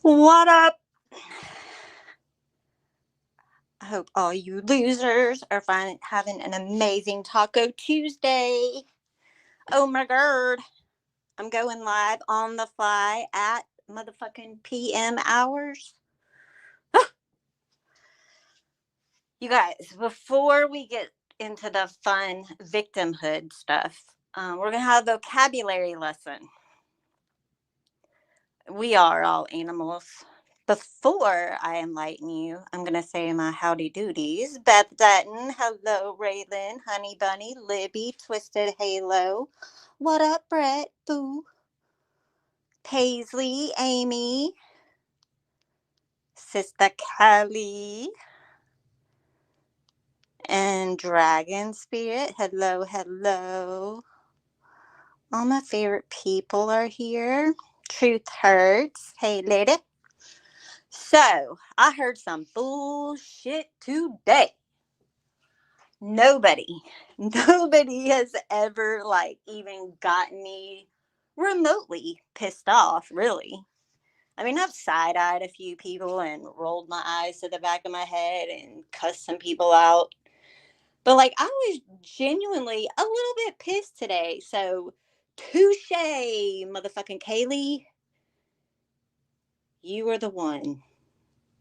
What up? I hope all you losers are having an amazing Taco Tuesday. Oh my god. I'm going live on the fly at motherfucking PM hours. You guys, before we get into the fun victimhood stuff, we're going to have a vocabulary lesson. We are all animals. Before I enlighten you, I'm going to say my howdy doodies. Beth Dutton, hello, Raylan, Honey Bunny, Libby, Twisted Halo. What up, Brett? Boo. Paisley, Amy, Sister Kelly, and Dragon Spirit. Hello, hello. All my favorite people are here. Truth Hurts. Hey, lady. So, I heard some bullshit today. Nobody has ever even gotten me remotely pissed off, really. I mean, I've side-eyed a few people and rolled my eyes to the back of my head and cussed some people out. But I was genuinely a little bit pissed today. So touche, motherfucking Kaylee. You were the one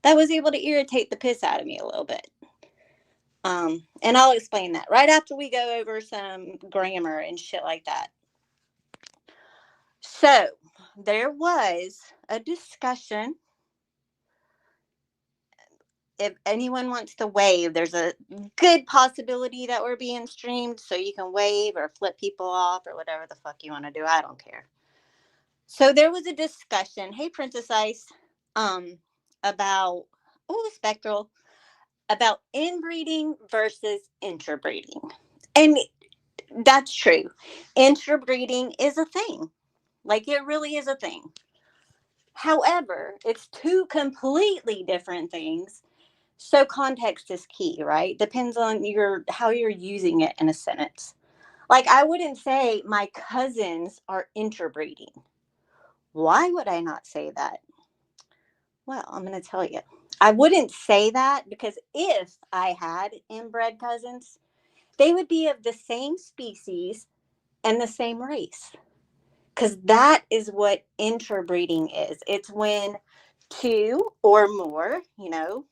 that was able to irritate the piss out of me a little bit. And I'll explain that right after we go over some grammar and shit like that. So, there was a discussion. If anyone wants to wave, there's a good possibility that we're being streamed, so you can wave or flip people off or whatever the fuck you want to do. I don't care. So, there was a discussion. Hey, Princess Ice. About, Spectral, about inbreeding versus interbreeding. And that's true. Interbreeding is a thing. It really is a thing. However, it's two completely different things. So context is key, right? Depends on how you're using it in a sentence. I wouldn't say my cousins are interbreeding. Why would I not say that? Well, I'm going to tell you. I wouldn't say that because if I had inbred cousins, they would be of the same species and the same race. Because that is what interbreeding is. It's when two or more, the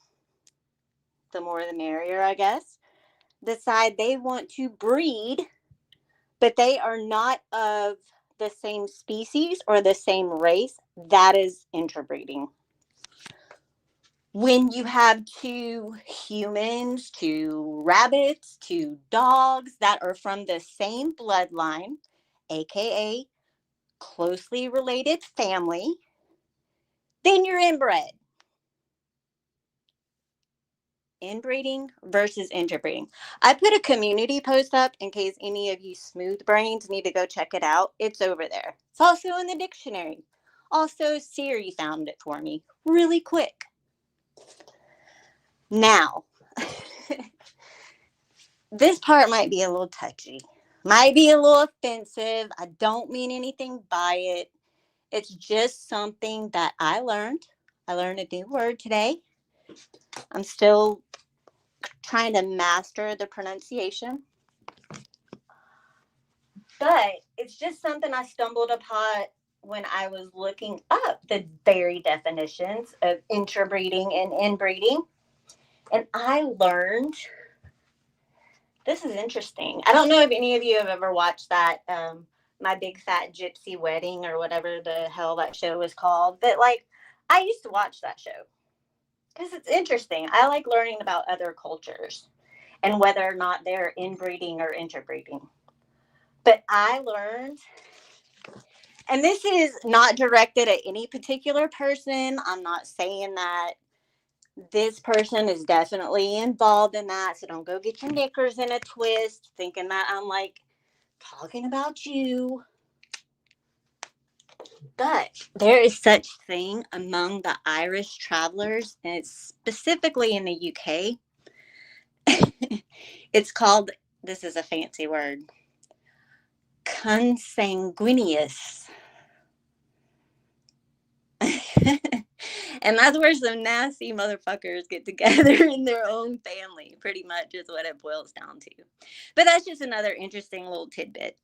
more the merrier, I guess, decide they want to breed, but they are not of the same species or the same race. That is interbreeding. When you have two humans, two rabbits, two dogs that are from the same bloodline, aka closely related family, then you're inbred. Inbreeding versus interbreeding. I put a community post up in case any of you smooth brains need to go check it out. It's over there. It's also in the dictionary. Also, Siri found it for me really quick. Now, this part might be a little touchy, might be a little offensive. I don't mean anything by it. It's just something that I learned. I learned a new word today. I'm still trying to master the pronunciation. But it's just something I stumbled upon when I was looking up the very definitions of interbreeding and inbreeding. And I learned, this is interesting. I don't know if any of you have ever watched that My Big Fat Gypsy Wedding or whatever the hell that show was called. But I used to watch that show because it's interesting. I like learning about other cultures and whether or not they're inbreeding or interbreeding. But I learned, and this is not directed at any particular person. I'm not saying that this person is definitely involved in that. So don't go get your knickers in a twist thinking that I'm talking about you. But there is such thing among the Irish travelers, and it's specifically in the UK. It's called, this is a fancy word, consanguineous. And that's where some nasty motherfuckers get together in their own family, pretty much is what it boils down to. But that's just another interesting little tidbit.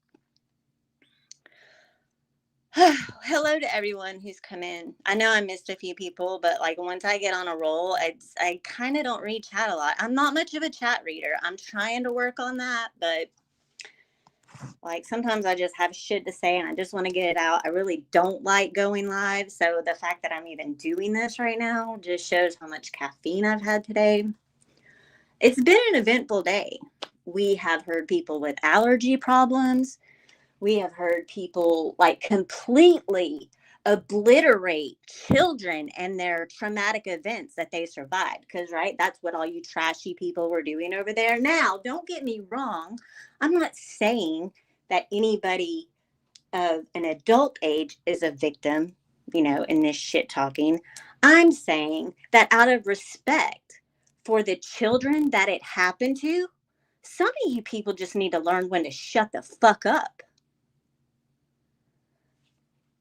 Hello to everyone who's come in. I know I missed a few people, but like once I get on a roll, I kind of don't read chat a lot. I'm not much of a chat reader. I'm trying to work on that, but like sometimes I just have shit to say and I just want to get it out. I really don't like going live, so the fact that I'm even doing this right now just shows how much caffeine I've had today. It's been an eventful day. We have heard people with allergy problems. We have heard people like completely obliterate children and their traumatic events that they survived. Because, right, that's what all you trashy people were doing over there. Now, don't get me wrong. I'm not saying that anybody of an adult age is a victim, in this shit talking. I'm saying that out of respect for the children that it happened to, some of you people just need to learn when to shut the fuck up.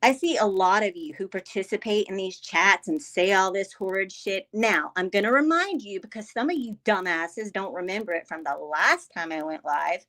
I see a lot of you who participate in these chats and say all this horrid shit. Now, I'm going to remind you, because some of you dumbasses don't remember it from the last time I went live.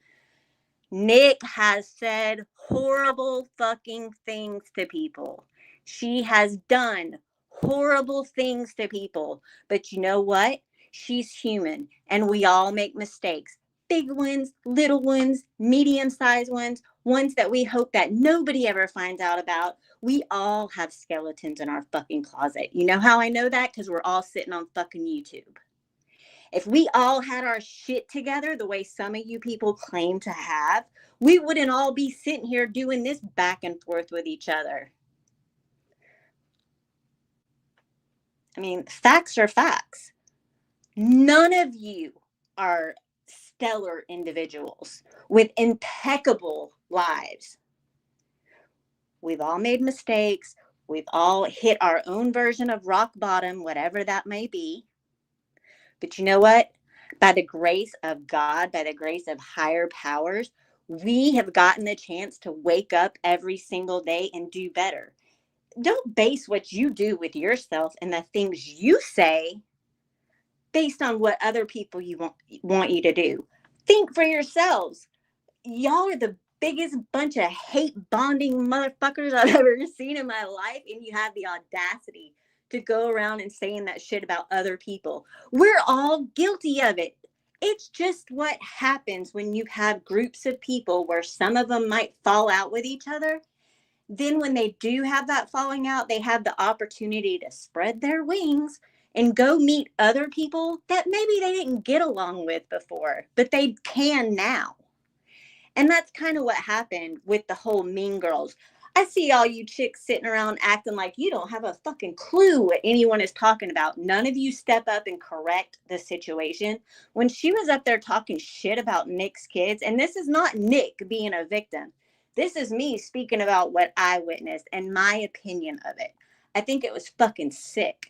Nick has said horrible fucking things to people. She has done horrible things to people. But you know what? She's human, and we all make mistakes. Big ones, little ones, medium-sized ones, ones that we hope that nobody ever finds out about. We all have skeletons in our fucking closet. You know how I know that? Because we're all sitting on fucking YouTube. If we all had our shit together the way some of you people claim to have, we wouldn't all be sitting here doing this back and forth with each other. I mean, facts are facts. None of you are stellar individuals with impeccable lives. We've all made mistakes. We've all hit our own version of rock bottom, whatever that may be. But you know what? By the grace of God, by the grace of higher powers, we have gotten the chance to wake up every single day and do better. Don't base what you do with yourself and the things you say based on what other people want you to do. Think for yourselves. Y'all are the biggest bunch of hate bonding motherfuckers I've ever seen in my life, and you have the audacity to go around and saying that shit about other people. We're all guilty of it. It's just what happens when you have groups of people where some of them might fall out with each other. Then when they do have that falling out, they have the opportunity to spread their wings and go meet other people that maybe they didn't get along with before, but they can now. And that's kind of what happened with the whole Mean Girls. I see all you chicks sitting around acting like you don't have a fucking clue what anyone is talking about. None of you step up and correct the situation. When she was up there talking shit about Nick's kids, and this is not Nick being a victim. This is me speaking about what I witnessed and my opinion of it. I think it was fucking sick.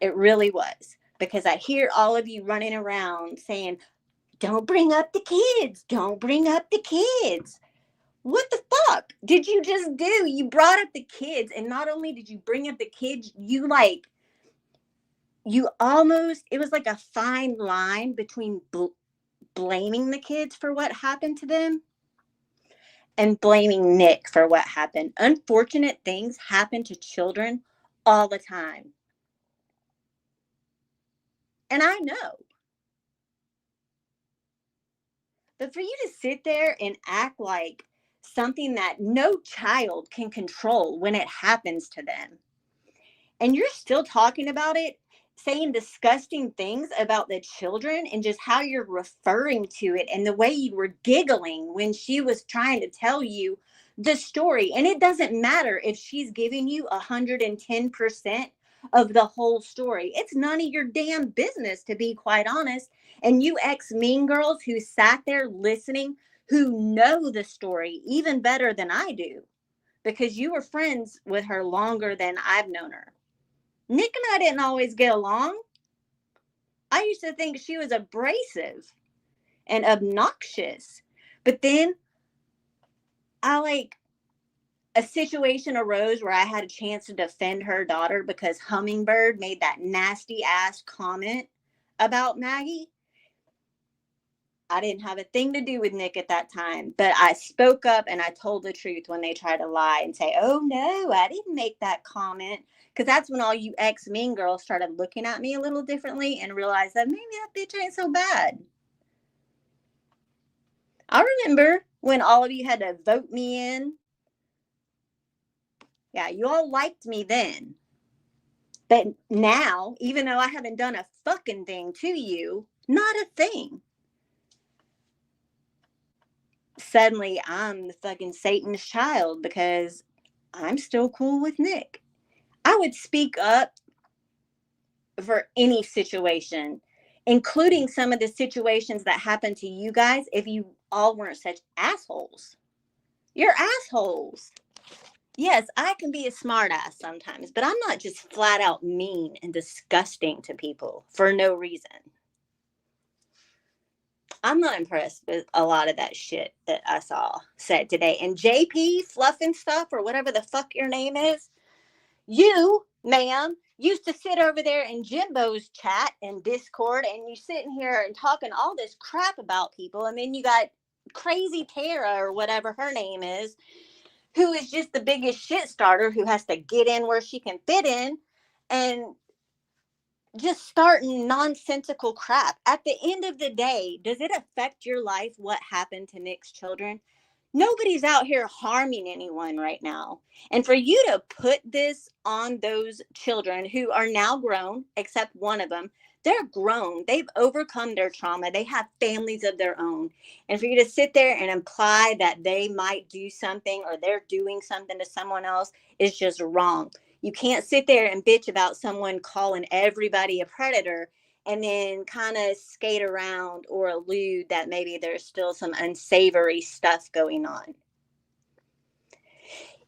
It really was. Because I hear all of you running around saying, don't bring up the kids. Don't bring up the kids. What the fuck did you just do? You brought up the kids, and not only did you bring up the kids, it was like a fine line between blaming the kids for what happened to them and blaming Nick for what happened. Unfortunate things happen to children all the time. And I know. But for you to sit there and act like something that no child can control when it happens to them, and you're still talking about it, saying disgusting things about the children and just how you're referring to it and the way you were giggling when she was trying to tell you the story. And it doesn't matter if she's giving you 110% of the whole story. It's none of your damn business, to be quite honest. And you ex-Mean Girls who sat there listening, who know the story even better than I do, because you were friends with her longer than I've known her. Nick and I didn't always get along. I used to think she was abrasive and obnoxious. But then I a situation arose where I had a chance to defend her daughter because Hummingbird made that nasty ass comment about Maggie. I didn't have a thing to do with Nick at that time, but I spoke up and I told the truth when they tried to lie and say, oh no, I didn't make that comment. Because that's when all you ex-mean girls started looking at me a little differently and realized that maybe that bitch ain't so bad. I remember when all of you had to vote me in. Yeah, you all liked me then. But now, even though I haven't done a fucking thing to you, not a thing. Suddenly, I'm the fucking Satan's child because I'm still cool with Nick. I would speak up for any situation, including some of the situations that happened to you guys, if you all weren't such assholes. You're assholes. Yes, I can be a smartass sometimes, but I'm not just flat out mean and disgusting to people for no reason. I'm not impressed with a lot of that shit that I saw said today. And JP Fluff and Stuff, or whatever the fuck your name is, you, ma'am, used to sit over there in Jimbo's chat and Discord, and you sitting here and talking all this crap about people, and then you got crazy Tara, or whatever her name is, who is just the biggest shit starter, who has to get in where she can fit in, and just starting nonsensical crap. At the end of the day, does it affect your life what happened to Nick's children? Nobody's out here harming anyone right now. And for you to put this on those children who are now grown, except one of them, they're grown. They've overcome their trauma. They have families of their own. And for you to sit there and imply that they might do something or they're doing something to someone else is just wrong. You can't sit there and bitch about someone calling everybody a predator and then kind of skate around or allude that maybe there's still some unsavory stuff going on.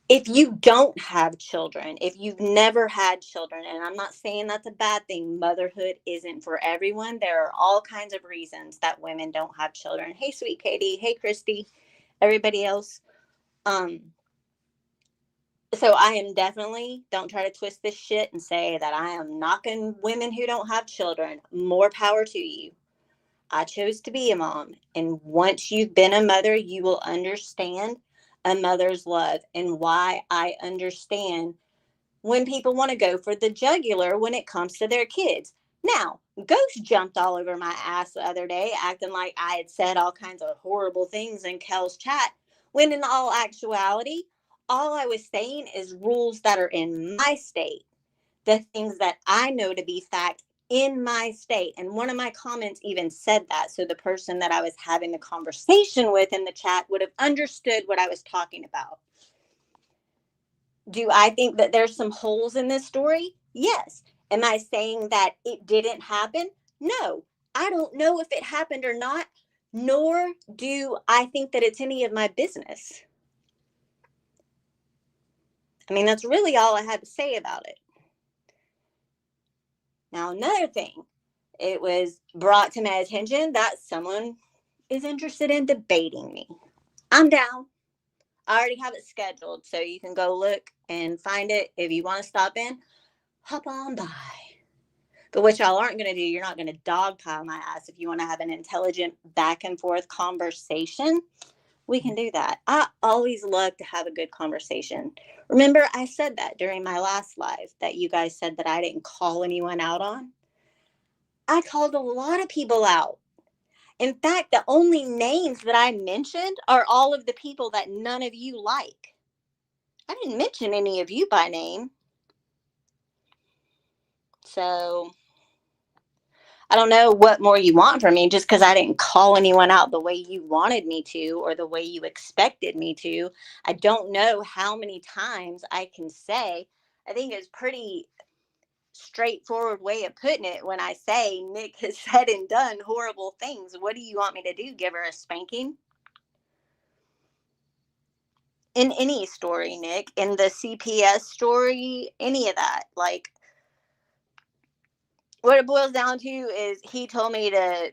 If you don't have children, if you've never had children, and I'm not saying that's a bad thing, motherhood isn't for everyone. There are all kinds of reasons that women don't have children. Hey, sweet Katie. Hey, Christy. Everybody else. So I am definitely, don't try to twist this shit and say that I am knocking women who don't have children. More power to you. I chose to be a mom. And once you've been a mother, you will understand a mother's love and why I understand when people want to go for the jugular when it comes to their kids. Now, Ghost jumped all over my ass the other day, acting like I had said all kinds of horrible things in Kel's chat, when in all actuality, all I was saying is rules that are in my state, the things that I know to be fact in my state. And one of my comments even said that. So the person that I was having the conversation with in the chat would have understood what I was talking about. Do I think that there's some holes in this story? Yes. Am I saying that it didn't happen? No. I don't know if it happened or not, nor do I think that it's any of my business. I mean, that's really all I had to say about it. Now, another thing, it was brought to my attention that someone is interested in debating me. I'm down. I already have it scheduled, so you can go look and find it. If you want to stop in, hop on by. But what y'all aren't going to do, you're not going to dogpile my ass. If you want to have an intelligent back and forth conversation, we can do that. I always love to have a good conversation. Remember, I said that during my last live that you guys said that I didn't call anyone out on. I called a lot of people out. In fact, the only names that I mentioned are all of the people that none of you like. I didn't mention any of you by name. So I don't know what more you want from me, just because I didn't call anyone out the way you wanted me to or the way you expected me to. I don't know how many times I can say. I think it's pretty straightforward way of putting it when I say Nick has said and done horrible things. What do you want me to do? Give her a spanking? In any story, Nick, in the CPS story, any of that, like, what it boils down to is he told me to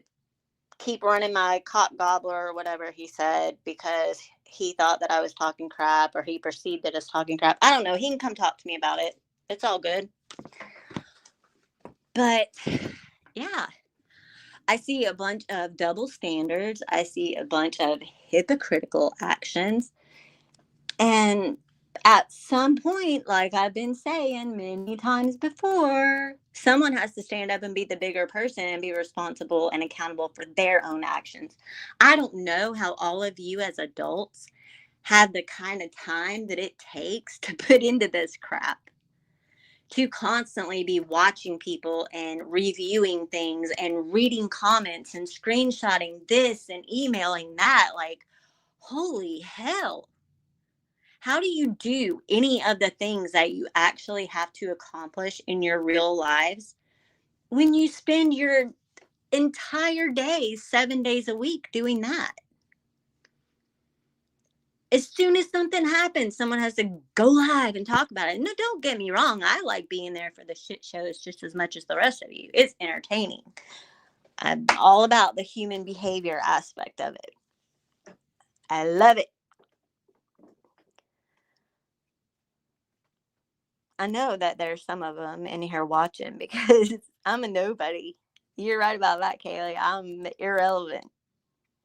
keep running my cock gobbler or whatever he said because he thought that I was talking crap or he perceived it as talking crap. I don't know. He can come talk to me about it. It's all good. But yeah, I see a bunch of double standards. I see a bunch of hypocritical actions. And at some point, like I've been saying many times before, someone has to stand up and be the bigger person and be responsible and accountable for their own actions. I don't know how all of you as adults have the kind of time that it takes to put into this crap, to constantly be watching people and reviewing things and reading comments and screenshotting this and emailing that. Like, holy hell. How do you do any of the things that you actually have to accomplish in your real lives when you spend your entire day, 7 days a week doing that? As soon as something happens, someone has to go live and talk about it. No, don't get me wrong. I like being there for the shit shows just as much as the rest of you. It's entertaining. I'm all about the human behavior aspect of it. I love it. I know that there's some of them in here watching because I'm a nobody. You're right about that, Kaylee. I'm irrelevant.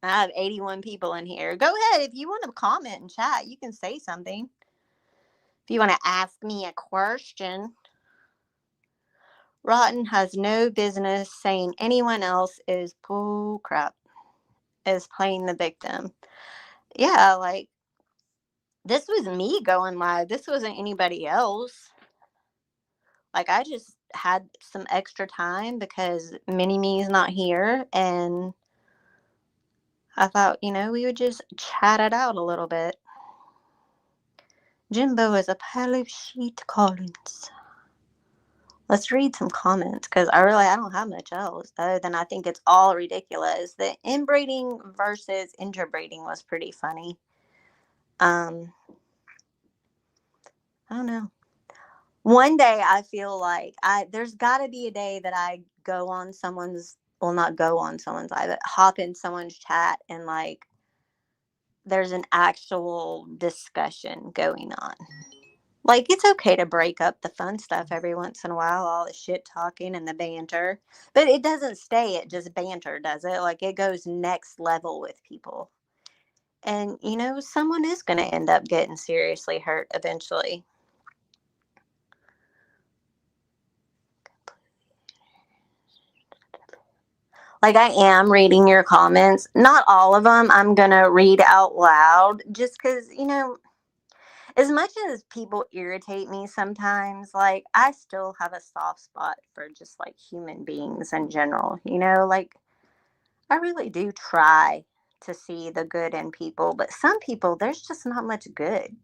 I have 81 people in here. Go ahead. If you want to comment and chat, you can say something. If you want to ask me a question. Rotten has no business saying anyone else is bull crap, is playing the victim. Yeah, like, this was me going live. This wasn't anybody else. Like, I just had some extra time because Mini-Me is not here, and I thought, we would just chat it out a little bit. Jimbo is a pile of shit, Collins. Let's read some comments because I don't have much else other than I think it's all ridiculous. The inbreeding versus interbreeding was pretty funny. I don't know. One day I feel like there's got to be a day that I go on someone's, well, not go on someone's live, but hop in someone's chat and like there's an actual discussion going on. Like, it's okay to break up the fun stuff every once in a while, all the shit talking and the banter. But it doesn't stay at just banter, does it? Like, it goes next level with people. And, someone is going to end up getting seriously hurt eventually. Like, I am reading your comments. Not all of them I'm going to read out loud just because, as much as people irritate me sometimes, like, I still have a soft spot for just, like, human beings in general, like, I really do try to see the good in people, but some people, there's just not much good.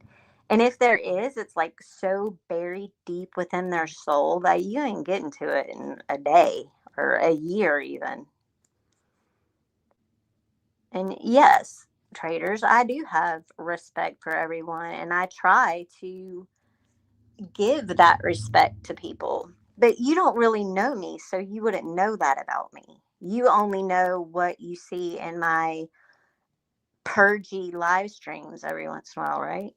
And if there is, it's, like, so buried deep within their soul that you ain't getting to it in a day or a year even. And yes, traders, I do have respect for everyone, and I try to give that respect to people. But you don't really know me, so you wouldn't know that about me. You only know what you see in my purgy live streams every once in a while, right?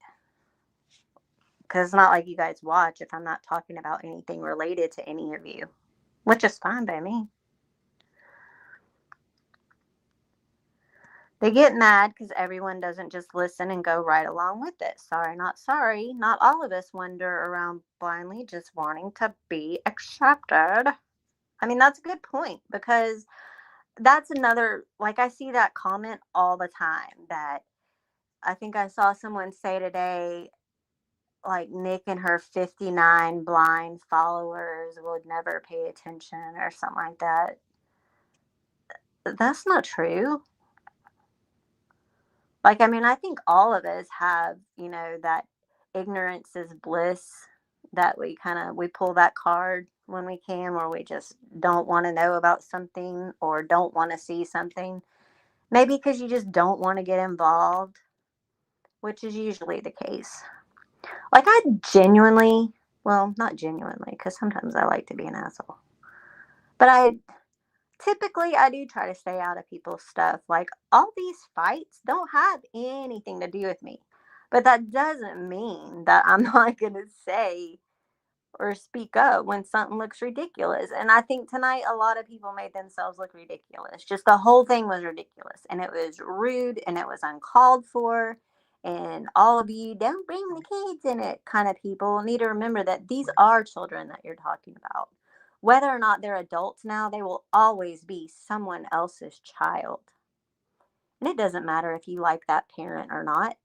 Because it's not like you guys watch if I'm not talking about anything related to any of you, which is fine by me. They get mad because everyone doesn't just listen and go right along with it. Sorry, not sorry. Not all of us wander around blindly just wanting to be accepted. I mean, that's a good point because that's another, like, I see that comment all the time that I think I saw someone say today, like, Nick and her 59 blind followers would never pay attention or something like that. That's not true. Like, I mean, I think all of us have, that ignorance is bliss, that we pull that card when we can, where we just don't want to know about something or don't want to see something. Maybe because you just don't want to get involved, which is usually the case. Like, I genuinely, well, not genuinely, because sometimes I like to be an asshole, but I typically I do try to stay out of people's stuff. Like, all these fights don't have anything to do with me. But that doesn't mean that I'm not going to say or speak up when something looks ridiculous. And I think tonight a lot of people made themselves look ridiculous. Just the whole thing was ridiculous, and it was rude, and it was uncalled for. And all of you don't bring the kids in it kind of people need to remember that these are children that you're talking about. Whether or not they're adults now, they will always be someone else's child. And it doesn't matter if you like that parent or not.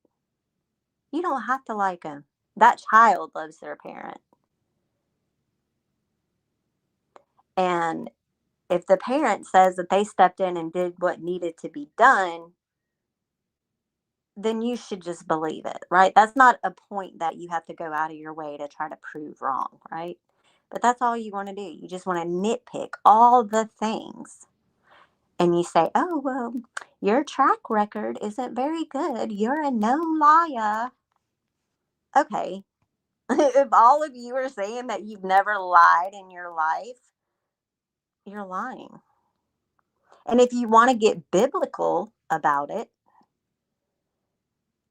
You don't have to like them. That child loves their parent. And if the parent says that they stepped in and did what needed to be done, then you should just believe it, right? That's not a point that you have to go out of your way to try to prove wrong, right? But that's all you want to do. You just want to nitpick all the things. And you say, oh, well, your track record isn't very good. You're a known liar. Okay. If all of you are saying that you've never lied in your life, you're lying. And if you want to get biblical about it,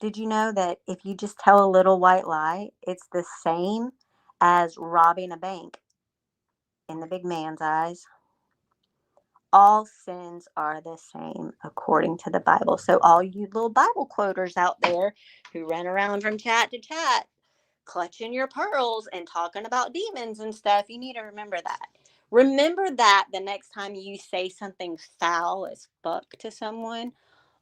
did you know that if you just tell a little white lie, it's the same as robbing a bank in the big man's eyes? All sins are the same according to the Bible. So all you little Bible quoters out there who run around from chat to chat, clutching your pearls and talking about demons and stuff, you need to remember that. Remember that the next time you say something foul as fuck to someone,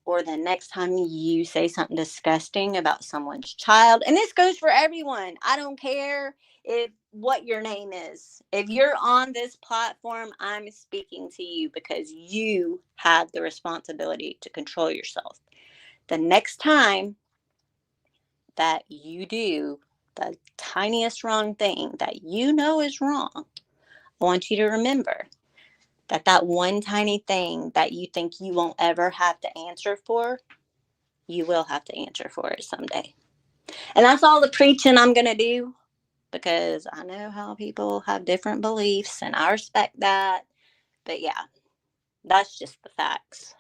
or the next time you say something disgusting about someone's child. And this goes for everyone. I don't care if what your name is. If you're on this platform, I'm speaking to you because you have the responsibility to control yourself. The next time that you do the tiniest wrong thing that you know is wrong, I want you to remember that one tiny thing that you think you won't ever have to answer for, you will have to answer for it someday. And that's all the preaching I'm going to do, because I know how people have different beliefs and I respect that. But yeah, that's just the facts.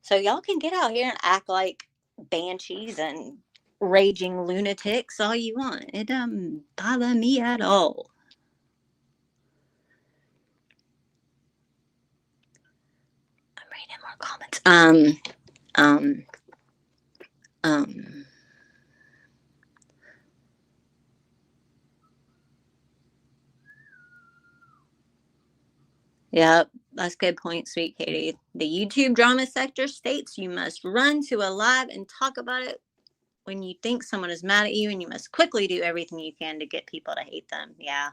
So y'all can get out here and act like banshees and raging lunatics all you want. It doesn't bother me at all. I'm reading more comments. Yep, that's a good point, sweet Katie. The YouTube drama sector states you must run to a live and talk about it when you think someone is mad at you, and you must quickly do everything you can to get people to hate them. Yeah.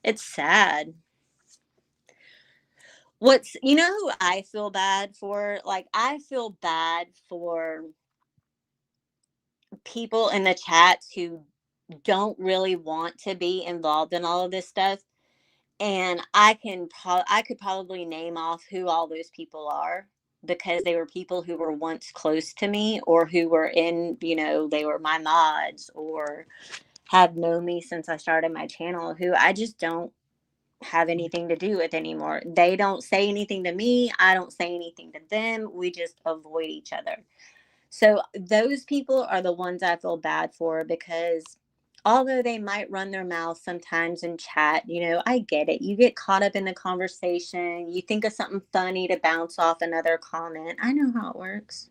It's sad. You know who I feel bad for? Like, I feel bad for people in the chats who don't really want to be involved in all of this stuff. And I could probably name off who all those people are, because they were people who were once close to me, or who were in, they were my mods, or have known me since I started my channel, who I just don't have anything to do with anymore. They don't say anything to me. I don't say anything to them. We just avoid each other. So those people are the ones I feel bad for, because although they might run their mouth sometimes in chat, I get it. You get caught up in the conversation. You think of something funny to bounce off another comment. I know how it works.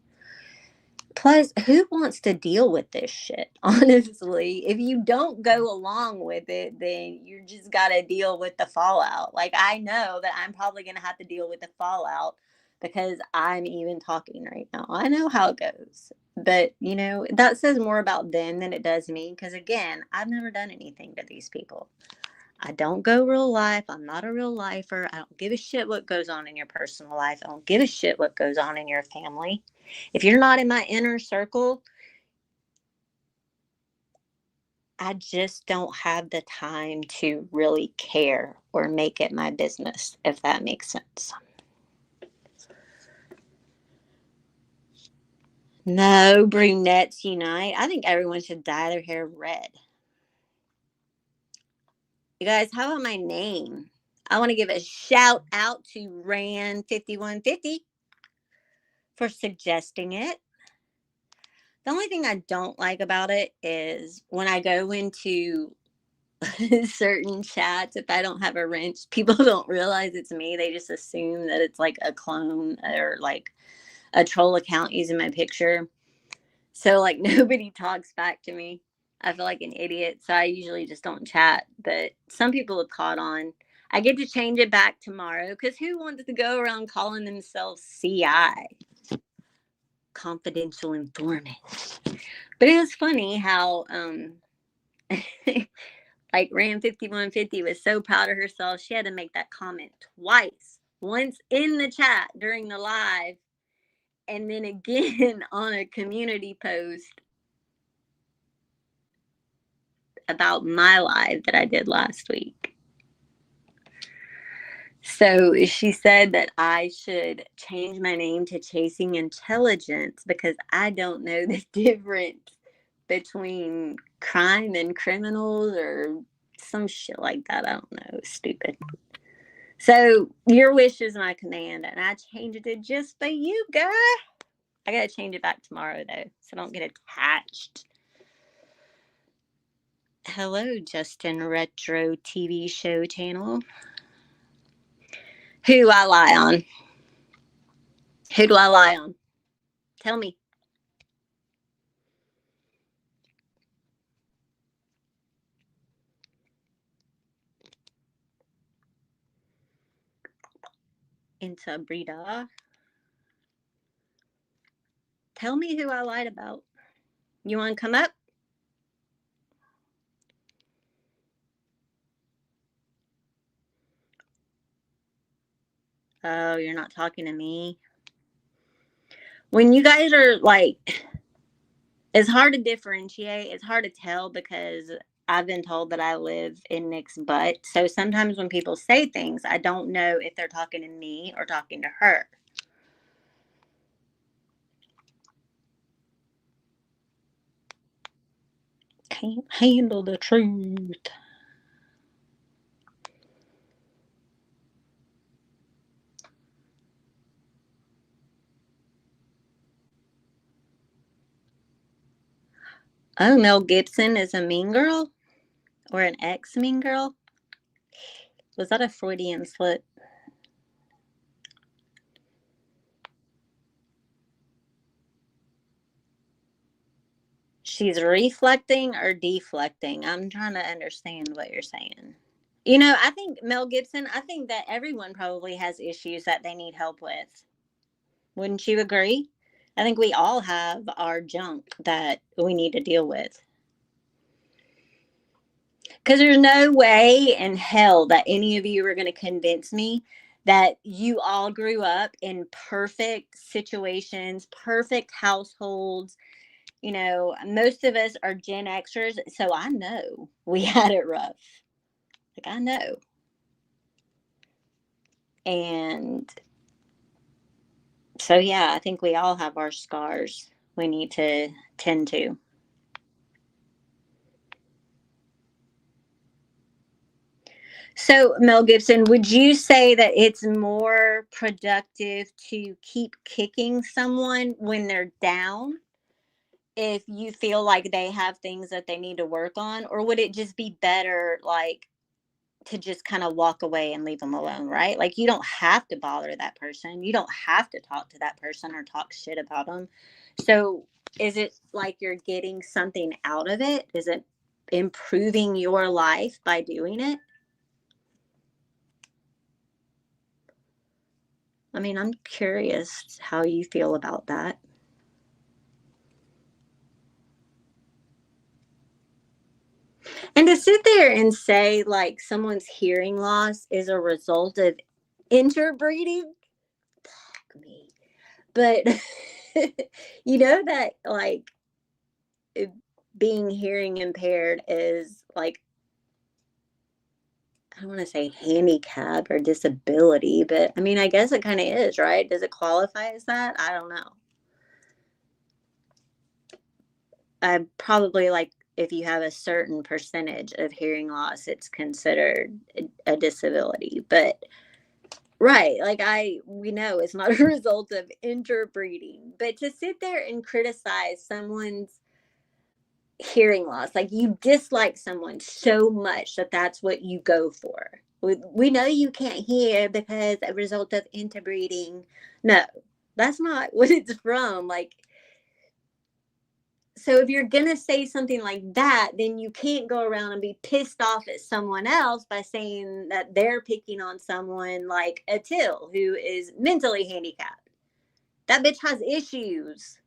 Plus, who wants to deal with this shit? Honestly, if you don't go along with it, then you just got to deal with the fallout. Like, I know that I'm probably going to have to deal with the fallout because I'm even talking right now. I know how it goes. But, that says more about them than it does me. Because, again, I've never done anything to these people. I don't go real life. I'm not a real lifer. I don't give a shit what goes on in your personal life. I don't give a shit what goes on in your family. If you're not in my inner circle, I just don't have the time to really care or make it my business, if that makes sense. No, brunettes unite. I think everyone should dye their hair red. You guys, how about my name? I want to give a shout out to Ran5150 for suggesting it. The only thing I don't like about it is when I go into certain chats, if I don't have a wrench, people don't realize it's me. They just assume that it's like a clone or like a troll account using my picture. So like nobody talks back to me. I feel like an idiot. So I usually just don't chat. But some people have caught on. I get to change it back tomorrow because who wants to go around calling themselves CI? Confidential informant. But it was funny how like Ram5150 was so proud of herself. She had to make that comment twice. Once in the chat during the live, and then again on a community post about my live that I did last week. So she said that I should change my name to Chasing Intelligence because I don't know the difference between crime and criminals or some shit like that. I don't know. Stupid. So your wish is my command, and I changed it just for you, girl. I gotta change it back tomorrow though, so don't get attached. Hello, Justin Retro TV show channel. Who do I lie on? Who do I lie on? Tell me. Into Breda. Tell me who I lied about. You want to come up? Oh, you're not talking to me. When you guys are like, it's hard to differentiate. It's hard to tell because I've been told that I live in Nick's butt. So sometimes when people say things, I don't know if they're talking to me or talking to her. Can't handle the truth. Oh, Mel Gibson is a mean girl? Or an ex-mean girl? Was that a Freudian slip? She's reflecting or deflecting? I'm trying to understand what you're saying. You know, I think Mel Gibson, I think that everyone probably has issues that they need help with. Wouldn't you agree? I think we all have our junk that we need to deal with. Because there's no way in hell that any of you are going to convince me that you all grew up in perfect situations, perfect households. You know, most of us are Gen Xers, so I know we had it rough. Like, I know. And so, yeah, I think we all have our scars we need to tend to. So, Mel Gibson, would you say that it's more productive to keep kicking someone when they're down if you feel like they have things that they need to work on? Or would it just be better, like, to just kind of walk away and leave them alone, right? Like, you don't have to bother that person. You don't have to talk to that person or talk shit about them. So is it like you're getting something out of it? Is it improving your life by doing it? I mean, I'm curious how you feel about that. And to sit there and say like someone's hearing loss is a result of interbreeding, fuck me. But you know that like being hearing impaired is like, I don't want to say handicap or disability, but I mean, I guess it kind of is, right? Does it qualify as that? I don't know. I probably like if you have a certain percentage of hearing loss, it's considered a disability. But right, like we know it's not a result of interbreeding. But to sit there and criticize someone's hearing loss, like you dislike someone so much that that's what you go for. We know you can't hear because a result of interbreeding. No, that's not what it's from. Like, so if you're gonna say something like that, then you can't go around and be pissed off at someone else by saying that they're picking on someone like Atil, who is mentally handicapped. That bitch has issues.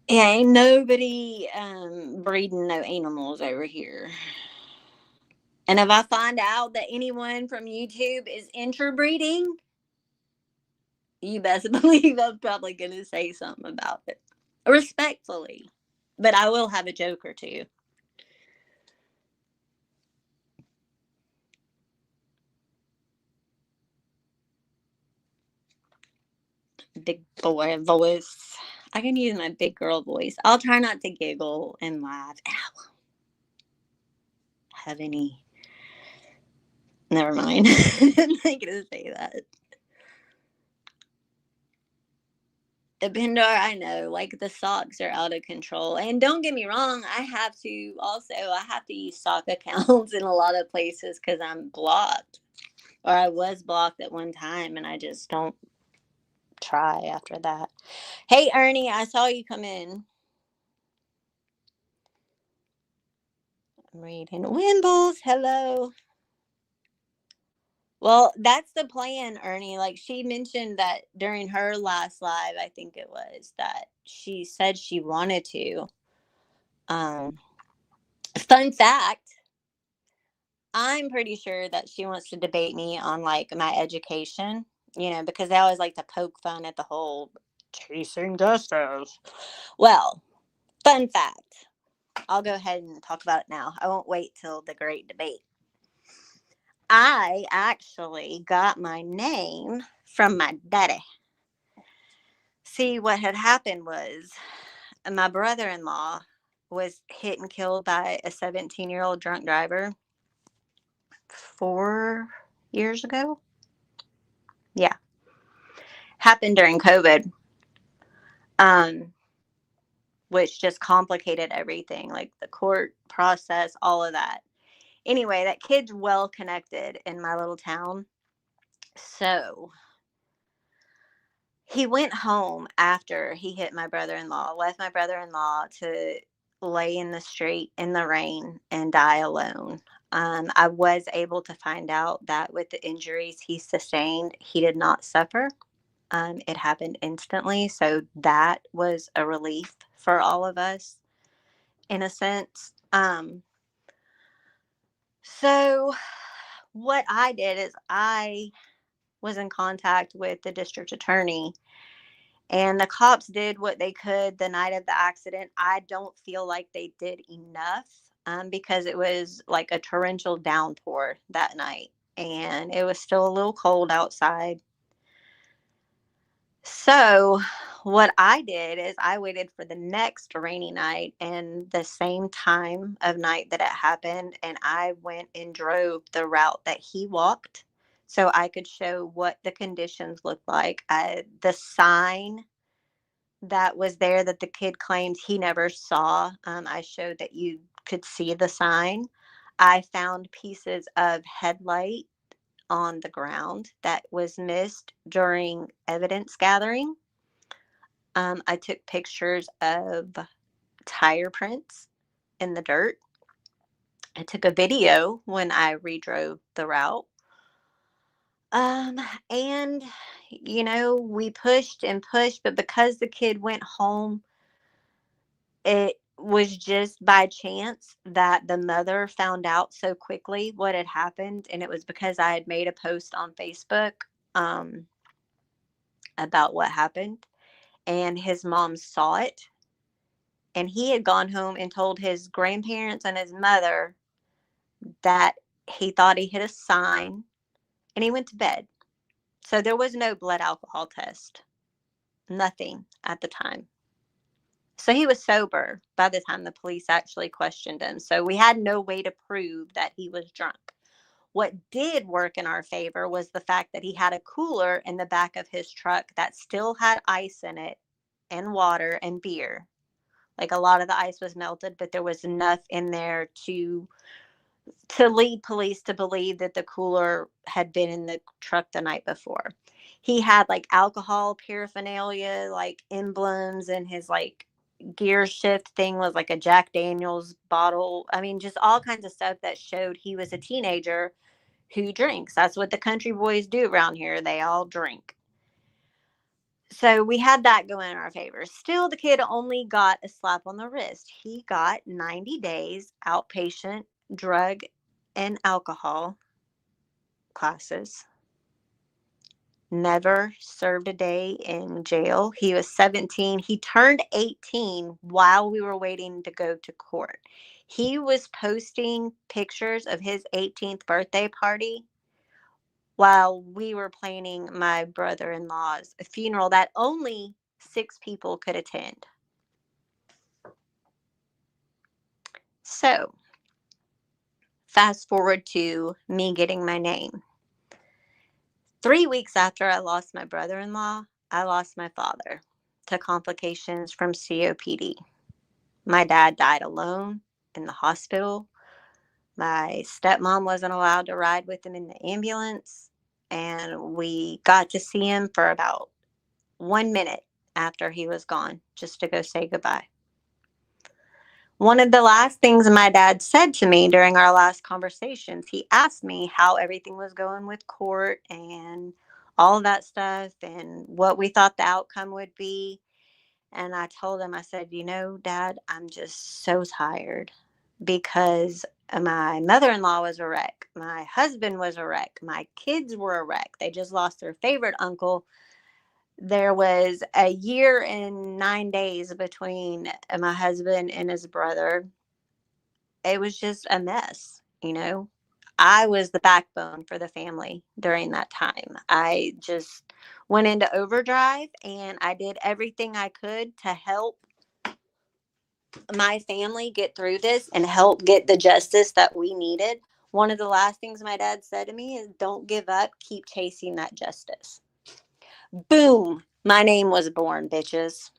Yeah, ain't nobody breeding no animals over here. And if I find out that anyone from YouTube is interbreeding, you best believe I'm probably going to say something about it. Respectfully. But I will have a joke or two. Big boy voice. I can use my big girl voice. I'll try not to giggle and laugh. And I won't have any. Never mind. I'm not going to say that. The Pindar, I know, like the socks are out of control. And don't get me wrong, I have to use sock accounts in a lot of places because I'm blocked. Or I was blocked at one time and I just don't try after that. Hey Ernie, I saw you come in. I'm reading Wimbles. Hello. Well, that's the plan, Ernie. Like she mentioned that during her last live, I think it was, that she said she wanted to. Fun fact, I'm pretty sure that she wants to debate me on like my education, because they always like to poke fun at the whole chasing justice. Well, fun fact. I'll go ahead and talk about it now. I won't wait till the great debate. I actually got my name from my daddy. See, what had happened was my brother-in-law was hit and killed by a 17-year-old drunk driver 4 years ago. Yeah. Happened during COVID. Which just complicated everything, like the court process, all of that. Anyway, that kid's well connected in my little town. So he went home after he hit my brother-in-law, left my brother-in-law to lay in the street in the rain and die alone. I was able to find out that with the injuries he sustained, he did not suffer. It happened instantly. So that was a relief for all of us, in a sense. So what I did is I was in contact with the district attorney, and the cops did what they could the night of the accident. I don't feel like they did enough because it was like a torrential downpour that night, and it was still a little cold outside. So what I did is I waited for the next rainy night and the same time of night that it happened, and I went and drove the route that he walked so I could show what the conditions looked like. The sign that was there that the kid claimed he never saw, I showed that you could see the sign. I found pieces of headlight on the ground that was missed during evidence gathering. I took pictures of tire prints in the dirt. I took a video when I redrove the route. And, we pushed and pushed, but because the kid went home, it was just by chance that the mother found out so quickly what had happened. And it was because I had made a post on Facebook about what happened. And his mom saw it. And he had gone home and told his grandparents and his mother that he thought he hit a sign and he went to bed. So there was no blood alcohol test, nothing at the time. So he was sober by the time the police actually questioned him. So we had no way to prove that he was drunk. What did work in our favor was the fact that he had a cooler in the back of his truck that still had ice in it and water and beer. Like, a lot of the ice was melted, but there was enough in there to lead police to believe that the cooler had been in the truck the night before. He had like alcohol paraphernalia, like emblems, and his like gear shift thing was like a Jack Daniels bottle. I mean, just all kinds of stuff that showed he was a teenager who drinks. That's what the country boys do around here. They all drink. So we had that going in our favor. Still, the kid only got a slap on the wrist. He got 90 days outpatient drug and alcohol classes. Never served a day in jail. He was 17. He turned 18 while we were waiting to go to court. He was posting pictures of his 18th birthday party while we were planning my brother-in-law's funeral that only 6 people could attend. So, fast forward to me getting my name. 3 weeks after I lost my brother-in-law, I lost my father to complications from COPD. My dad died alone in the hospital. My stepmom wasn't allowed to ride with him in the ambulance. And we got to see him for about 1 minute after he was gone, just to go say goodbye. One of the last things my dad said to me during our last conversations, he asked me how everything was going with court and all of that stuff and what we thought the outcome would be. And I told him, I said, Dad, I'm just so tired because my mother-in-law was a wreck. My husband was a wreck. My kids were a wreck. They just lost their favorite uncle. There was a year and 9 days between my husband and his brother. It was just a mess, I was the backbone for the family during that time. I just went into overdrive and I did everything I could to help my family get through this and help get the justice that we needed. One of the last things my dad said to me is, don't give up, keep chasing that justice. Boom, my name was born, bitches.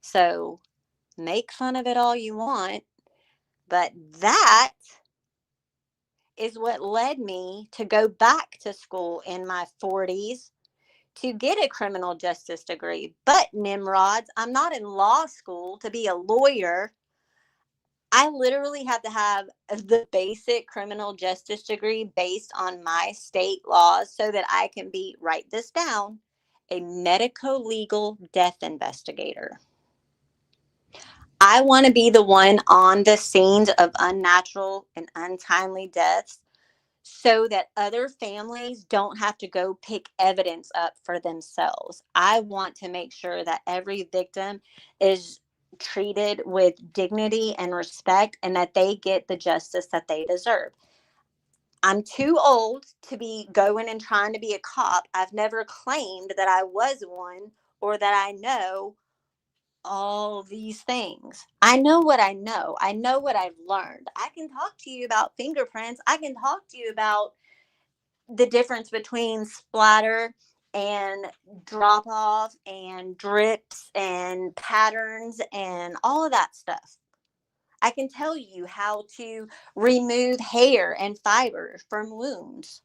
So make fun of it all you want, but that is what led me to go back to school in my 40s to get a criminal justice degree. But Nimrods, I'm not in law school to be a lawyer. I literally have to have the basic criminal justice degree based on my state laws so that I can be, write this down, a medico-legal death investigator. I want to be the one on the scenes of unnatural and untimely deaths so that other families don't have to go pick evidence up for themselves. I want to make sure that every victim is treated with dignity and respect and that they get the justice that they deserve. I'm too old to be going and trying to be a cop. I've never claimed that I was one or that I know all these things. I know what I know. I know what I've learned. I can talk to you about fingerprints. I can talk to you about the difference between splatter and drop off and drips and patterns and all of that stuff. I can tell you how to remove hair and fiber from wounds.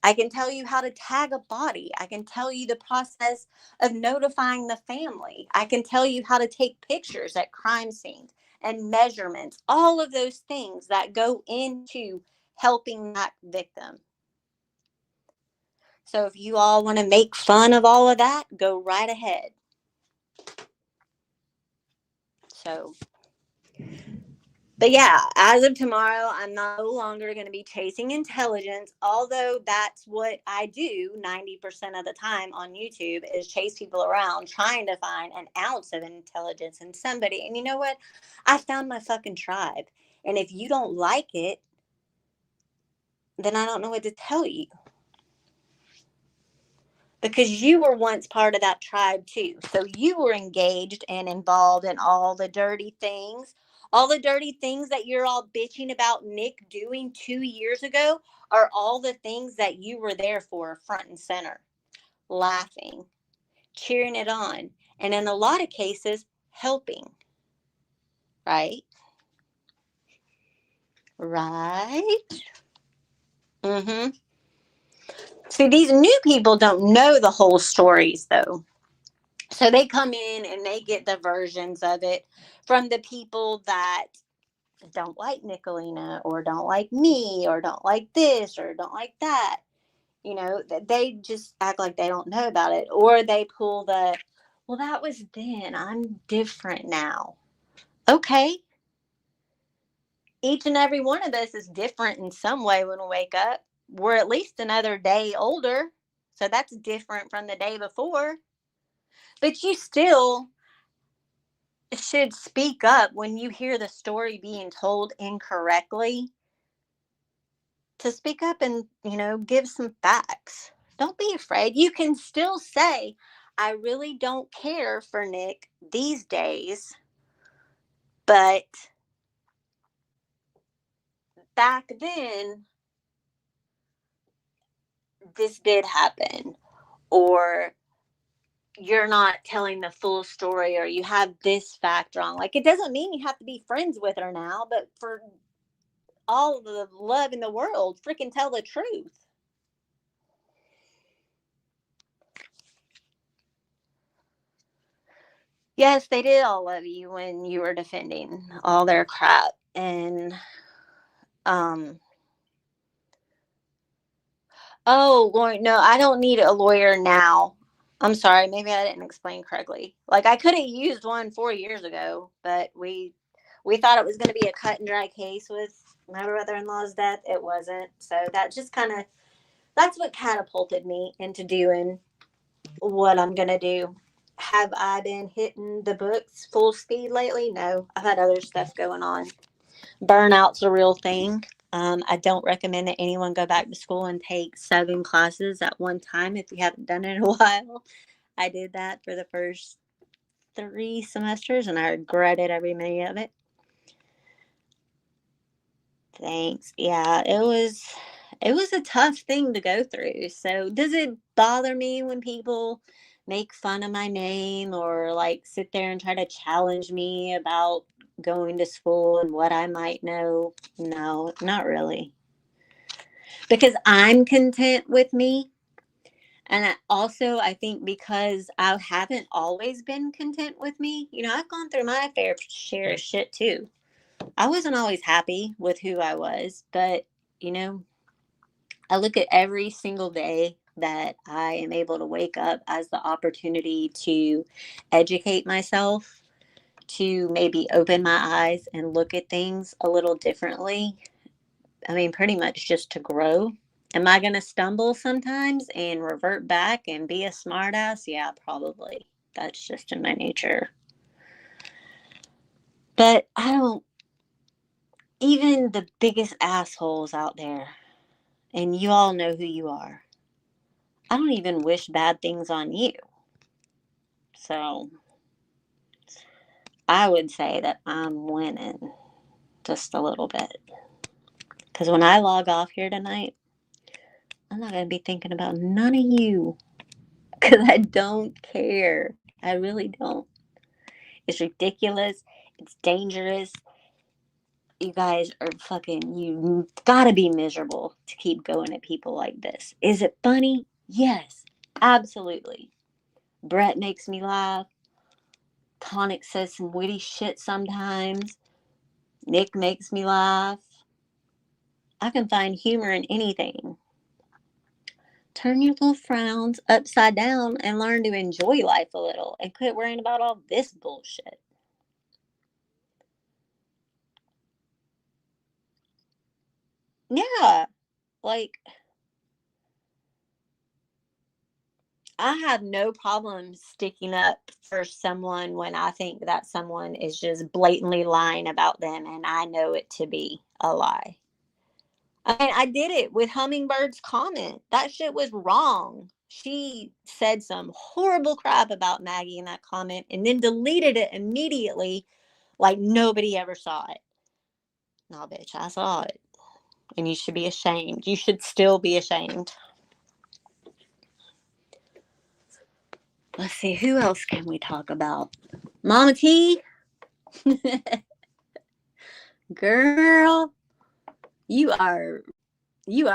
I can tell you how to tag a body. I can tell you the process of notifying the family. I can tell you how to take pictures at crime scenes and measurements, all of those things that go into helping that victim. So if you all want to make fun of all of that, go right ahead. But yeah, as of tomorrow, I'm no longer going to be chasing intelligence, although that's what I do 90% of the time on YouTube is chase people around trying to find an ounce of intelligence in somebody. And you know what? I found my fucking tribe. And if you don't like it, then I don't know what to tell you. Because you were once part of that tribe too. So you were engaged and involved in all the dirty things. All the dirty things that you're all bitching about Nick doing 2 years ago are all the things that you were there for, front and center, laughing, cheering it on, and in a lot of cases, helping. Right? Right? Mm-hmm. See, these new people don't know the whole stories, though. So they come in and they get the versions of it from the people that don't like Nicolina or don't like me or don't like this or don't like that. You know, they just act like they don't know about it. Or they pull the, well, that was then. I'm different now. Okay. Each and every one of us is different in some way when we wake up. We're at least another day older. So that's different from the day before. But you still should speak up when you hear the story being told incorrectly, to speak up and, give some facts. Don't be afraid. You can still say, I really don't care for Nick these days, but back then this did happen. Or you're not telling the full story, or you have this fact wrong. Like, it doesn't mean you have to be friends with her now, but for all the love in the world, freaking tell the truth. Yes, they did all love you when you were defending all their crap. And, um, oh, Lauren, no, I don't need a lawyer now. I'm sorry, maybe I didn't explain correctly. Like, I could have used one 4 years ago, but we thought it was going to be a cut and dry case with my brother-in-law's death. It wasn't. So that just kind of, that's what catapulted me into doing what I'm going to do. Have I been hitting the books full speed lately? No, I've had other stuff going on. Burnout's a real thing. I don't recommend that anyone go back to school and take 7 classes at one time if you haven't done it in a while. I did that for the first 3 semesters and I regretted every minute of it. Thanks. Yeah, it was a tough thing to go through. So, does it bother me when people make fun of my name or like sit there and try to challenge me about going to school and what I might know? No, not really. Because I'm content with me. And I think because I haven't always been content with me, I've gone through my fair share of shit too. I wasn't always happy with who I was, but, you know, I look at every single day that I am able to wake up as the opportunity to educate myself, to maybe open my eyes and look at things a little differently. I mean, pretty much just to grow. Am I going to stumble sometimes and revert back and be a smartass? Yeah, probably. That's just in my nature. But I don't, even the biggest assholes out there, and you all know who you are, I don't even wish bad things on you. So I would say that I'm winning just a little bit. Because when I log off here tonight, I'm not going to be thinking about none of you. Because I don't care. I really don't. It's ridiculous. It's dangerous. You guys are fucking, you gotta be miserable to keep going at people like this. Is it funny? Yes, absolutely. Brett makes me laugh. Tonic says some witty shit sometimes. Nick makes me laugh. I can find humor in anything. Turn your little frowns upside down and learn to enjoy life a little and quit worrying about all this bullshit. Yeah, like, I have no problem sticking up for someone when I think that someone is just blatantly lying about them and I know it to be a lie. I mean, I did it with Hummingbird's comment. That shit was wrong. She said some horrible crap about Maggie in that comment and then deleted it immediately like nobody ever saw it. No, bitch, I saw it. And you should be ashamed. You should still be ashamed. Let's see, who else can we talk about? Mama T? Girl, you are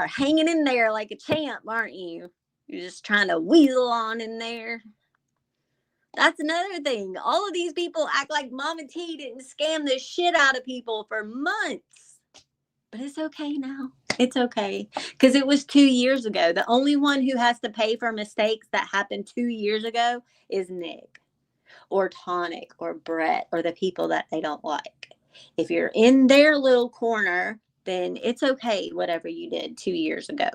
hanging in there like a champ, aren't you? You're just trying to weasel on in there. That's another thing. All of these people act like Mama T didn't scam the shit out of people for months. But it's okay now. It's okay. Because it was 2 years ago. The only one who has to pay for mistakes that happened 2 years ago is Nick or Tonic or Brett or the people that they don't like. If you're in their little corner, then it's okay, whatever you did 2 years ago.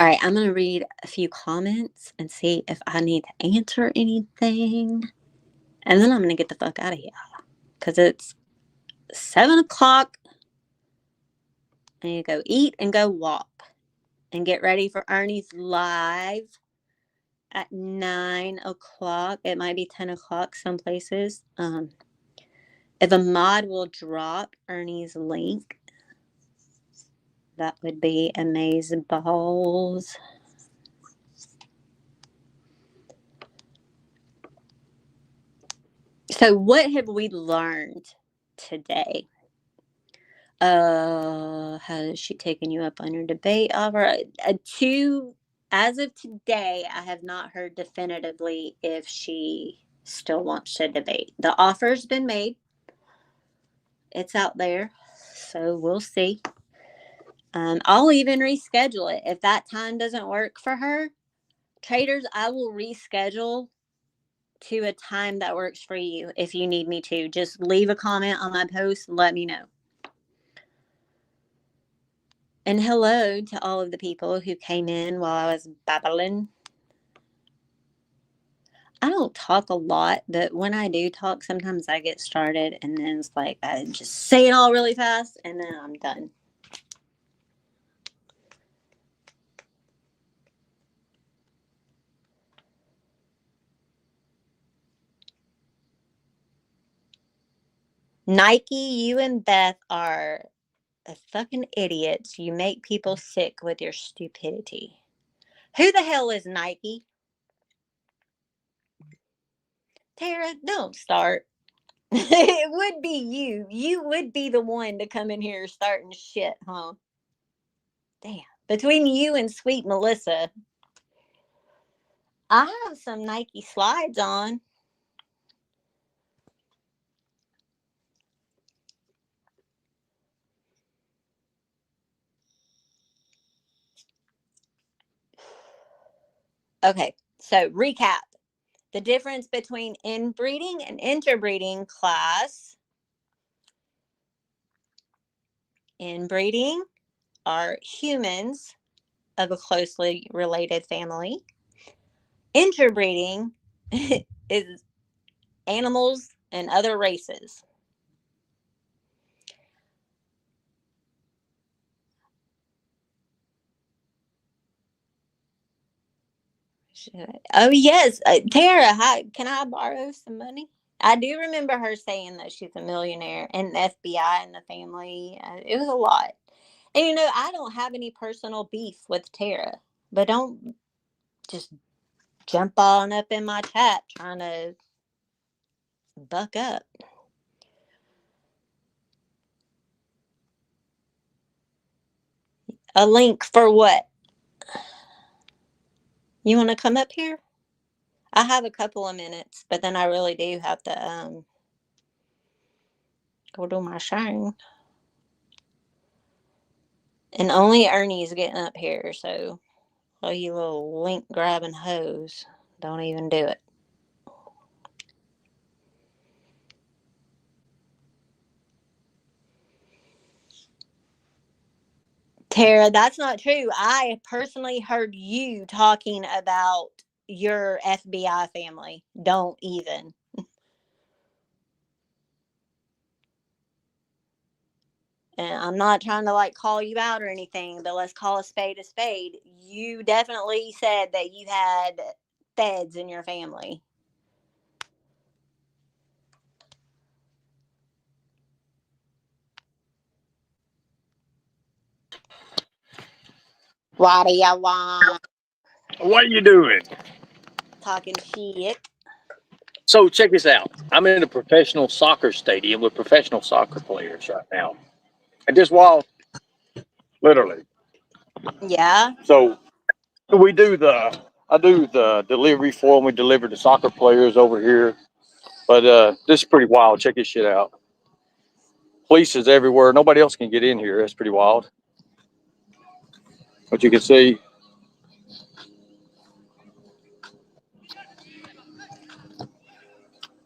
All right, I'm going to read a few comments and see if I need to answer anything. And then I'm going to get the fuck out of here because it's 7 o'clock. I need to go eat and go walk and get ready for Ernie's live at 9 o'clock. It might be 10 o'clock some places. If a mod will drop Ernie's link, that would be amazeballs. So what have we learned today? Has she taken you up on your debate offer? As of today, I have not heard definitively if she still wants to debate. The offer's been made. It's out there. So we'll see. I'll even reschedule it. If that time doesn't work for her, traders, I will reschedule to a time that works for you if you need me to. Just leave a comment on my post and let me know. And hello to all of the people who came in while I was babbling. I don't talk a lot, but when I do talk, sometimes I get started and then it's like I just say it all really fast and then I'm done. Nike, you and Beth are fucking idiots. You make people sick with your stupidity. Who the hell is Nike? Tara, don't start. It would be you. You would be the one to come in here starting shit, huh? Damn. Between you and sweet Melissa, I have some Nike slides on. Okay, so recap. The difference between inbreeding and interbreeding class. Inbreeding are humans of a closely related family. Interbreeding is animals and other races. Oh, yes. Tara, can I borrow some money? I do remember her saying that she's a millionaire and the FBI in the family. It was a lot. And, I don't have any personal beef with Tara, but don't just jump on up in my chat trying to buck up. A link for what? You want to come up here? I have a couple of minutes, but then I really do have to go do my show. And only Ernie's getting up here, so all you little link grabbing hoes, don't even do it. Tara, that's not true. I personally heard you talking about your FBI family. Don't even. and I'm not trying to like call you out or anything, but let's call a spade a spade. You definitely said that you had feds in your family. What do you want? What are you doing? Talking shit. So check this out. I'm in a professional soccer stadium with professional soccer players right now. And just while literally. Yeah. So we do the I do the delivery for them. We deliver the soccer players over here. But this is pretty wild. Check this shit out. Police is everywhere. Nobody else can get in here. That's pretty wild. But you can see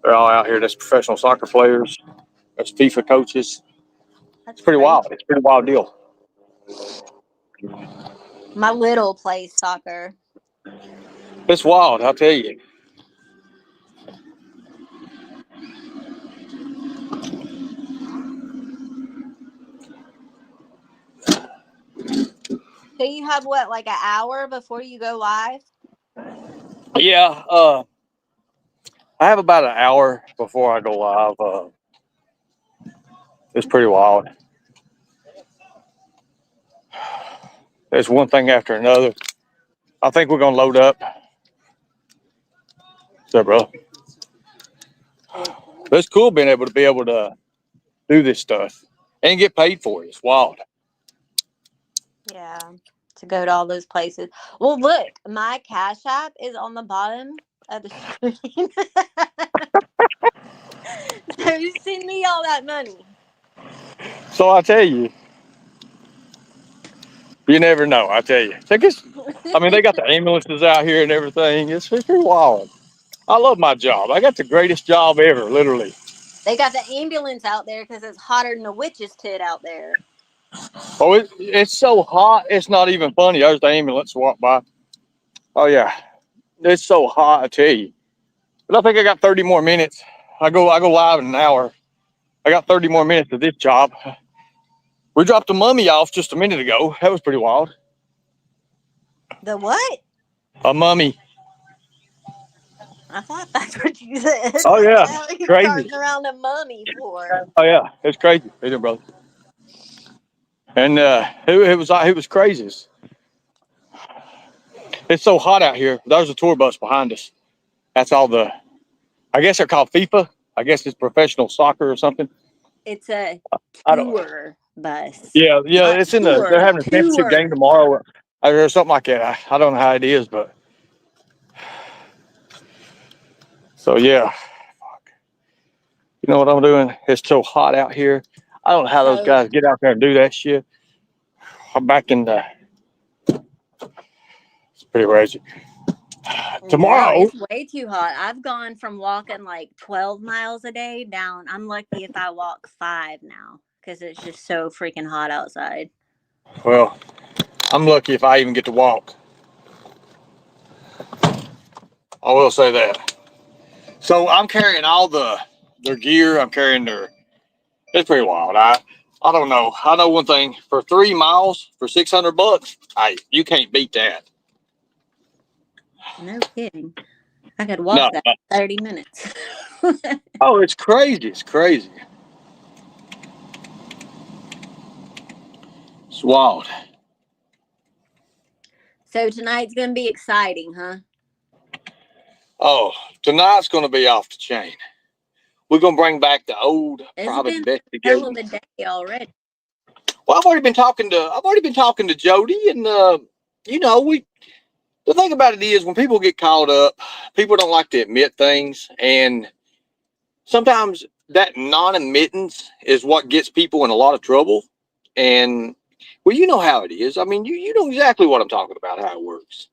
they're all out here. That's professional soccer players. That's FIFA coaches. That's It's pretty crazy. wild. It's a pretty wild deal. My little plays soccer. It's wild, I'll tell you. So you have what, like an hour before you go live? Yeah, I have about an hour before I go live. It's pretty wild. There's one thing after another. I think we're gonna load up. So, bro, it's cool being able to do this stuff and get paid for it. It's wild. Yeah. To go to all those places. Well, look, my Cash App is on the bottom of the screen. So send me all that money. So I tell you, you never know. I tell you, I mean, they got the ambulances out here and everything. It's pretty wild. I love my job. I got the greatest job ever, literally. They got the ambulance out there because it's hotter than a witch's tit out there. Oh, it's so hot. It's not even funny. There's the ambulance walk by. Oh yeah, it's so hot. I tell you. But I think I got 30 more minutes. I go live in an hour. I got 30 more minutes of this job. We dropped a mummy off just a minute ago. That was pretty wild. The what? A mummy. I thought that's what you said. Oh What yeah, the hell are you crazy. carting around a mummy for? Oh yeah, it's crazy. How you doing, brother? And it was crazy. It's so hot out here. There's a tour bus behind us. That's all I guess they're called FIFA. I guess it's professional soccer or something. It's a I don't. tour bus. Yeah, Not it's in tour, they're having a championship tour. game tomorrow or something like that. I don't know how it is, but so yeah. You know what I'm doing? It's so hot out here. I don't know how those So guys get out there and do that shit. I'm back in the. It's pretty crazy. no, Tomorrow. it's way too hot. I've gone from walking like 12 miles a day down. I'm lucky if I walk 5 now because it's just so freaking hot outside. Well, I'm lucky if I even get to walk. I will say that. So I'm carrying all their gear. I'm carrying their. It's pretty wild. I don't know. I know one thing. For 3 miles for $600, you can't beat that. No kidding. I could walk No. that in 30 minutes. Oh, it's crazy. It's crazy. It's wild. So tonight's going to be exciting, huh? Oh, tonight's going to be off the chain. We're going to bring back the old It's private been a hell of investigating. a day already. Well, I've already been talking to Jody, and you know, the thing about it is when people get caught up, people don't like to admit things, and sometimes that non-admittance is what gets people in a lot of trouble. And well, you know how it is. I mean, you know exactly what I'm talking about, how it works.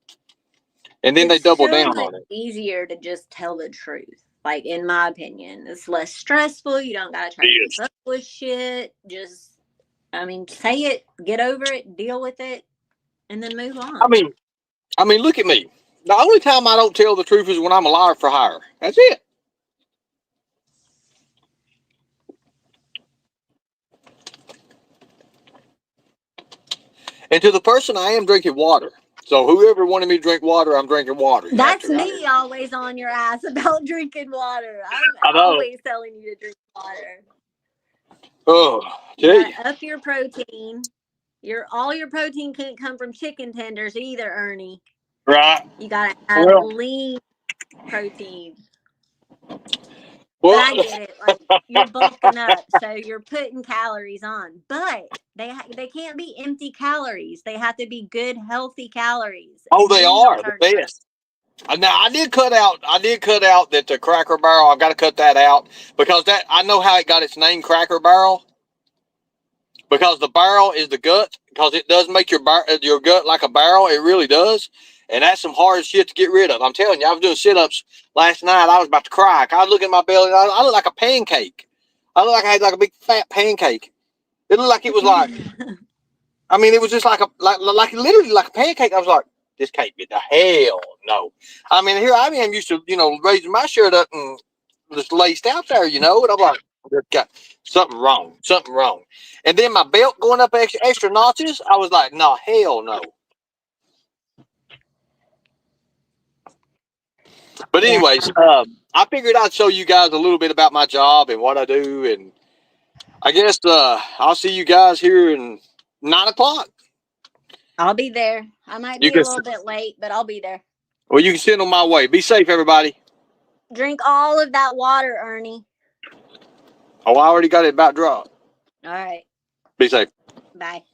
And then they It's double so down much on it. easier to just tell the truth. Like, in my opinion, it's less stressful. You don't got to try to keep up with shit. Just, I mean, say it, get over it, deal with it, and then move on. I mean, look at me. The only time I don't tell the truth is when I'm a liar for hire. That's it. And to the person, I am drinking water. So whoever wanted me to drink water, I'm drinking water. You have That's to, right? me always on your ass about drinking water. I I'm know. always telling you to drink water. Oh, You tell you. gotta up your protein. All your protein can't come from chicken tenders either, Ernie. Right. You gotta have Well, lean protein. well, But I get it. Like you're bulking up, so you're putting calories on. But they can't be empty calories. They have to be good, healthy calories. oh, And they then are you'll the turn on. best. Now I did cut out. That the Cracker Barrel. I've got to cut that out because that I know how it got its name, Cracker Barrel. Because the barrel is the gut. Because it does make your gut like a barrel. It really does. And that's some hard shit to get rid of. I'm telling you, I was doing sit-ups last night. I was about to cry. I was looking at my belly. I looked like a pancake. I looked like I had like a big fat pancake. It looked like it was like. I mean, it was just like literally like a pancake. I was like, this can't be the hell no. I mean, here I am used to, raising my shirt up and just laced out there, and I'm like, got something wrong. And then my belt going up extra notches. I was like, no, hell no. But Yeah. anyways, I figured I'd show you guys a little bit about my job and what I do, and I guess I'll see you guys here in 9 o'clock. I'll be there. I might You be a can, little bit late, but I'll be there. well, you can send on my way. Be safe, everybody. Drink all of that water, Ernie. Oh, I already got it about dropped. All right. Be safe. Bye.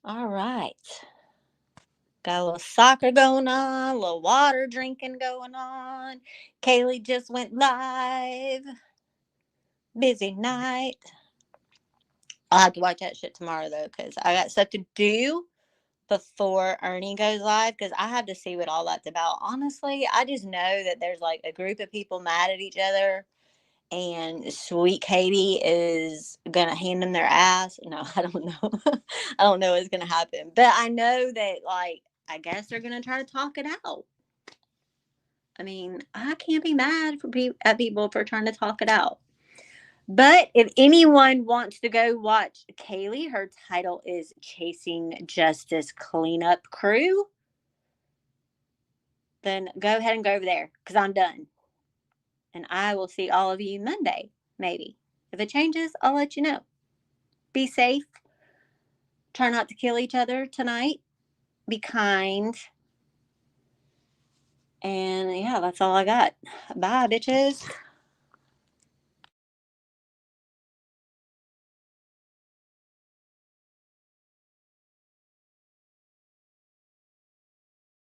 All right. Got a little soccer going on, a little water drinking going on. Kaylee just went live. Busy night. I'll have to watch that shit tomorrow, though, because I got stuff to do before Ernie goes live, because I have to see what all that's about. Honestly, I just know that there's like a group of people mad at each other, and Sweet Katie is gonna hand them their ass. No, I don't know. I don't know what's gonna happen, but I know that, like, I guess they're gonna try to talk it out. I mean, I can't be mad at people for trying to talk it out. But if anyone wants to go watch Kaylee, her title is Chasing Justice Cleanup Crew, then go ahead and go over there, because I'm done. And I will see all of you Monday, maybe. If it changes, I'll let you know. Be safe. Try not to kill each other tonight. Be kind. And yeah, that's all I got. Bye, bitches.